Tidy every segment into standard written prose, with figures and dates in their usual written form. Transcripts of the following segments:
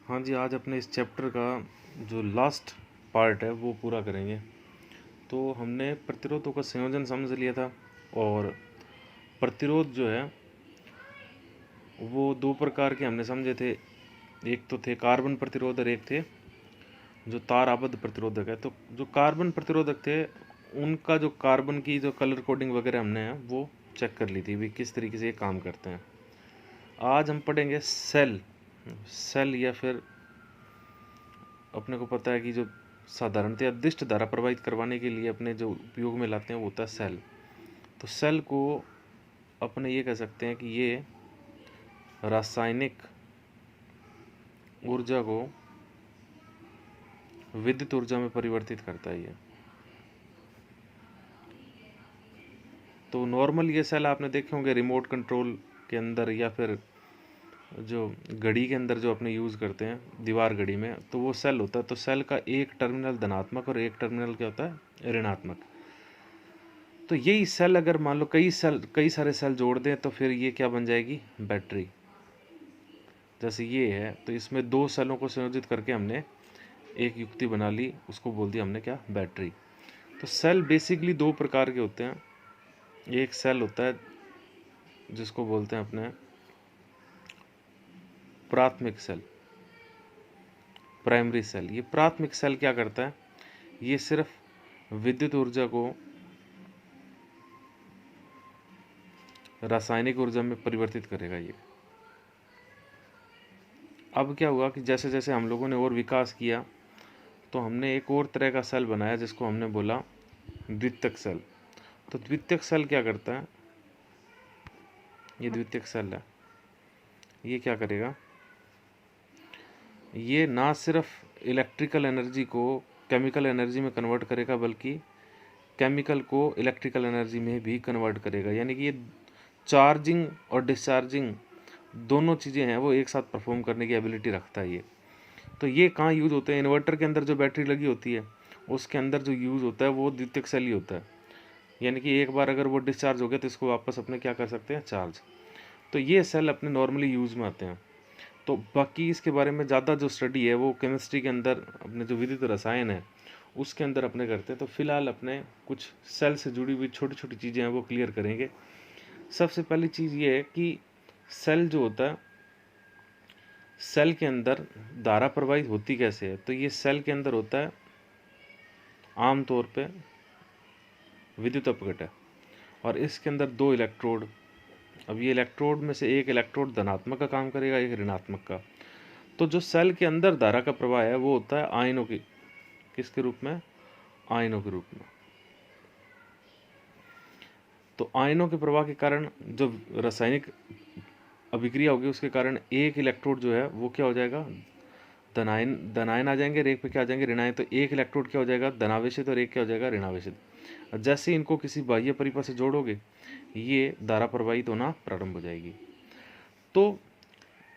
हाँ जी, आज अपने इस चैप्टर का जो लास्ट पार्ट है वो पूरा करेंगे। तो हमने प्रतिरोधों का संयोजन समझ लिया था। और प्रतिरोध जो है वो दो प्रकार के हमने समझे थे। एक तो थे कार्बन प्रतिरोध और एक थे जो तार आबद्ध प्रतिरोधक है। तो जो कार्बन प्रतिरोधक थे उनका जो कार्बन की जो कलर कोडिंग वगैरह हमने वो चेक कर ली थी भी किस तरीके से ये काम करते हैं। आज हम पढ़ेंगे सेल। सेल या फिर अपने को पता है कि जो साधारणतः अदिष्ट धारा प्रवाहित करवाने के लिए अपने जो उपयोग में लाते हैं वो होता है सेल। तो सेल को अपने ये कह सकते हैं कि ये रासायनिक ऊर्जा को विद्युत ऊर्जा में परिवर्तित करता है ये। तो नॉर्मल ये सेल आपने देखे होंगे रिमोट कंट्रोल के अंदर या फिर जो घड़ी के अंदर जो अपने यूज़ करते हैं दीवार घड़ी में, तो वो सेल होता है। तो सेल का एक टर्मिनल धनात्मक और एक टर्मिनल क्या होता है ऋणात्मक। तो यही सेल अगर मान लो कई सारे सेल जोड़ दें तो फिर ये क्या बन जाएगी, बैटरी। जैसे ये है तो इसमें दो सेलों को संयोजित करके हमने एक युक्ति बना ली, उसको बोल दिया हमने क्या, बैटरी। तो सेल बेसिकली दो प्रकार के होते हैं। एक सेल होता है जिसको बोलते हैं अपने प्राथमिक सेल, प्राइमरी सेल। ये प्राथमिक सेल क्या करता है, ये सिर्फ विद्युत ऊर्जा को रासायनिक ऊर्जा में परिवर्तित करेगा ये। अब क्या हुआ कि जैसे जैसे हम लोगों ने और विकास किया तो हमने एक और तरह का सेल बनाया जिसको हमने बोला द्वितीयक सेल। तो द्वितीयक सेल क्या करता है, ये द्वितीयक सेल है, ये क्या करेगा, ये ना सिर्फ इलेक्ट्रिकल एनर्जी को केमिकल एनर्जी में कन्वर्ट करेगा बल्कि केमिकल को इलेक्ट्रिकल एनर्जी में भी कन्वर्ट करेगा। यानी कि ये चार्जिंग और डिस्चार्जिंग दोनों चीज़ें हैं वो एक साथ परफॉर्म करने की एबिलिटी रखता है ये। तो ये कहाँ यूज़ होते हैं, इन्वर्टर के अंदर जो बैटरी लगी होती है उसके अंदर जो यूज़ होता है वो द्वितीयक सेल ही होता है। यानी कि एक बार अगर वो डिस्चार्ज हो गया तो इसको वापस अपने क्या कर सकते हैं, चार्ज। तो ये सेल अपने नॉर्मली यूज़ में आते हैं। तो बाकी इसके बारे में ज़्यादा जो स्टडी है वो केमिस्ट्री के अंदर अपने जो विद्युत रसायन है उसके अंदर अपने करते हैं। तो फिलहाल अपने कुछ सेल से जुड़ी हुई छोटी छोटी चीज़ें हैं वो क्लियर करेंगे। सबसे पहली चीज़ ये है कि सेल जो होता है, सेल के अंदर धारा प्रवाहित होती कैसे है। तो ये सेल के अंदर होता है आमतौर पे विद्युत अपघटन, और इसके अंदर दो इलेक्ट्रोड। अब ये इलेक्ट्रोड में से एक इलेक्ट्रोड धनात्मक का काम करेगा, एक ऋणात्मक का। तो जो सेल के अंदर धारा का प्रवाह है वो होता है आयनों की, किसके रूप में, आयनों के रूप में। तो आयनों के प्रवाह के कारण जो रासायनिक अभिक्रिया होगी उसके कारण एक इलेक्ट्रोड जो है वो क्या हो जाएगा, धनायन धनायन आ जाएंगे, और एक पे क्या आ जाएंगे, ऋणायन। तो एक इलेक्ट्रोड क्या हो जाएगा, धनावेशित, और एक क्या हो जाएगा, ऋणावेशित। जैसे इनको किसी बाह्य परिपथ से जोड़ोगे ये धारा प्रवाहित होना प्रारंभ हो जाएगी। तो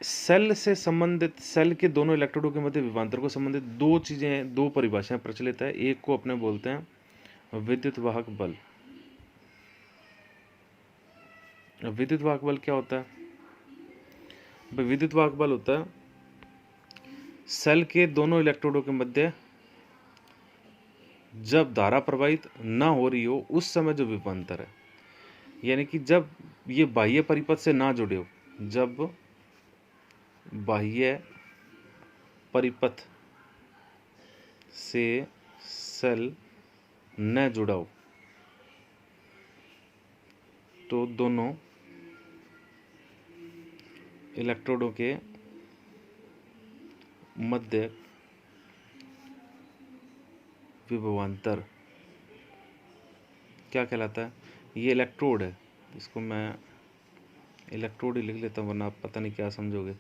सेल से संबंधित, सेल के दोनों इलेक्ट्रोडों के मध्य विभवांतर को संबंधित दो चीजें, दो परिभाषाएं प्रचलित है। एक को अपने बोलते हैं विद्युत वाहक बल। विद्युत वाहक बल क्या होता है, भाई विद्युत वाहक बल होता है सेल के दोनों इलेक्ट्रोडों के मध्य जब धारा प्रवाहित ना हो रही हो उस समय जो विभवांतर है। यानी कि जब ये बाह्य परिपथ से ना जुड़े हो, जब बाह्य परिपथ से सेल न जुड़ा हो तो दोनों इलेक्ट्रोडों के मध्य विभवांतर क्या कहलाता है, ये इलेक्ट्रोड है, इसको मैं इलेक्ट्रोड ही लिख लेता हूँ वरना आप पता नहीं क्या समझोगे।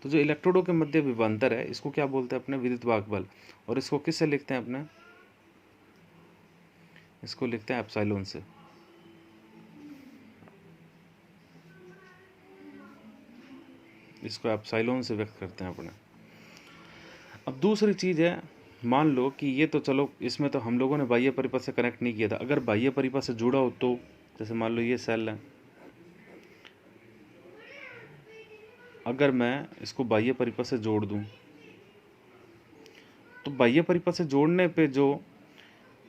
तो जो इलेक्ट्रोडों के मध्य विभवांतर है इसको क्या बोलते हैं अपने, विद्युत वाहक बल। और इसको किससे लिखते हैं अपने, इसको लिखते हैं एप्सिलॉन से। इसको एप्सिलॉन से व्यक्त करते हैं अपने। अब दूसरी चीज है, मान लो कि ये तो चलो इसमें तो हम लोगों ने बाह्य परिपथ से कनेक्ट नहीं किया था। अगर बाह्य परिपथ से जुड़ा हो तो जैसे मान लो ये सेल है, अगर मैं इसको बाह्य परिपथ से जोड़ दूं तो बाह्य परिपथ से जोड़ने पे जो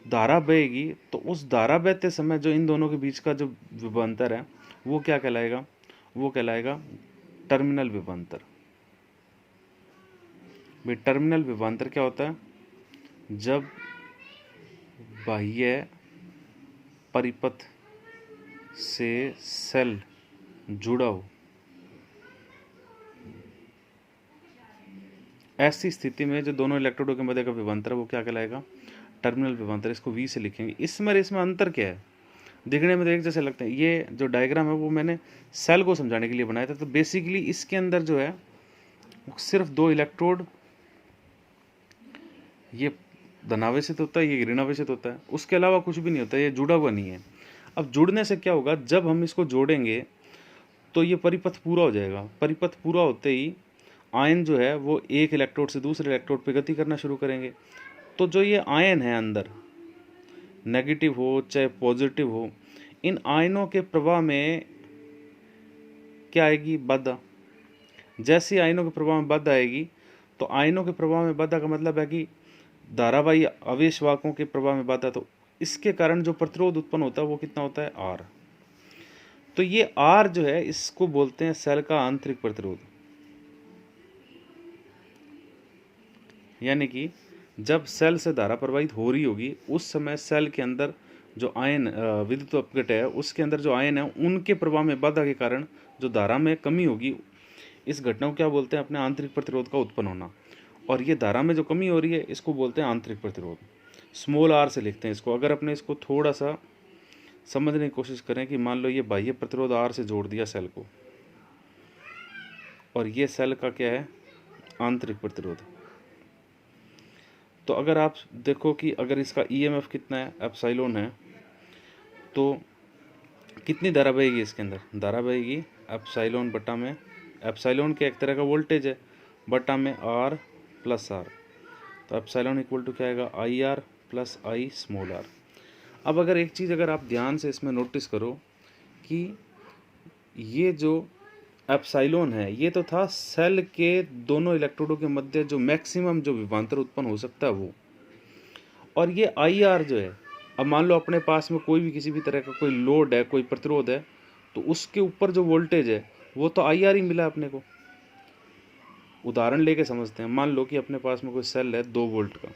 धारा बहेगी, तो उस धारा बहते समय जो इन दोनों के बीच का जो विभवांतर है वो क्या कहलाएगा, वो कहलाएगा टर्मिनल विभवांतर। भाई टर्मिनल विभवांतर क्या होता है, जब बाह्य परिपथ से सेल जुड़ा हो, ऐसी स्थिति में जो दोनों इलेक्ट्रोडों के मध्य का विभवांतर है वो क्या कहलाएगा, टर्मिनल विभवांतर। इसको V से लिखेंगे। इसमें अंतर क्या है, दिखने में तो एक जैसे लगते हैं। ये जो डायग्राम है वो मैंने सेल को समझाने के लिए बनाया था। तो बेसिकली इसके अंदर जो है सिर्फ दो इलेक्ट्रोड, ये धनावेशित होता है, ये ऋणावेशित होता है, उसके अलावा कुछ भी नहीं होता, ये जुड़ा हुआ नहीं है। अब जुड़ने से क्या होगा, जब हम इसको जोड़ेंगे तो ये परिपथ पूरा हो जाएगा। परिपथ पूरा होते ही आयन जो है वो एक इलेक्ट्रोड से दूसरे इलेक्ट्रोड पे गति करना शुरू करेंगे। तो जो ये आयन है अंदर, नेगेटिव हो चाहे पॉजिटिव हो, इन आयनों के प्रवाह में क्या आएगी, बाधा। जैसे आयनों के प्रवाह में बाधा आएगी, तो आयनों के प्रवाह में बाधा का मतलब है कि धारावाही आवेशवाहकों के प्रवाह में बाधा, तो इसके कारण जो प्रतिरोध उत्पन्न होता है वो कितना होता है, आर। तो ये आर जो है इसको बोलते हैं सेल का आंतरिक प्रतिरोध। यानी कि जब सेल से धारा प्रवाहित हो रही होगी उस समय सेल के अंदर जो आयन विद्युत अपघट है उसके अंदर जो आयन है उनके प्रवाह में बाधा के कारण जो धारा में कमी होगी, इस घटना को क्या बोलते हैं, अपने आंतरिक प्रतिरोध का उत्पन्न होना। और ये धारा में जो कमी हो रही है इसको बोलते हैं आंतरिक प्रतिरोध। स्मॉल आर से लिखते हैं इसको। अगर अपने इसको थोड़ा सा समझने की कोशिश करें कि मान लो ये बाह्य प्रतिरोध आर से जोड़ दिया सेल को, और ये सेल का क्या है, आंतरिक प्रतिरोध। तो अगर आप देखो कि अगर इसका ईएमएफ कितना है, एप्सिलॉन है, तो कितनी धारा बहेगी इसके अंदर, धारा बहेगी एप्सिलॉन बटा में, एप्सिलॉन के एक तरह का वोल्टेज है, बटा में आर प्लस आर। तो एप्सिलॉन इक्वल टू क्या आएगा, I R plus I small R. अब अगर एक चीज़ अगर आप ध्यान से इसमें नोटिस करो कि ये जो एप्सिलॉन है ये तो था सेल के दोनों इलेक्ट्रोडों के मध्य जो मैक्सिमम जो विभवांतर उत्पन्न हो सकता है वो, और ये आई आर जो है, अब मान लो अपने पास में कोई भी किसी भी तरह का कोई लोड है, कोई प्रतिरोध है, तो उसके ऊपर जो वोल्टेज है वो तो आई आर ही मिला अपने को। उदाहरण लेके समझते हैं। मान लो कि अपने पास में कोई सेल है 2 वोल्ट का,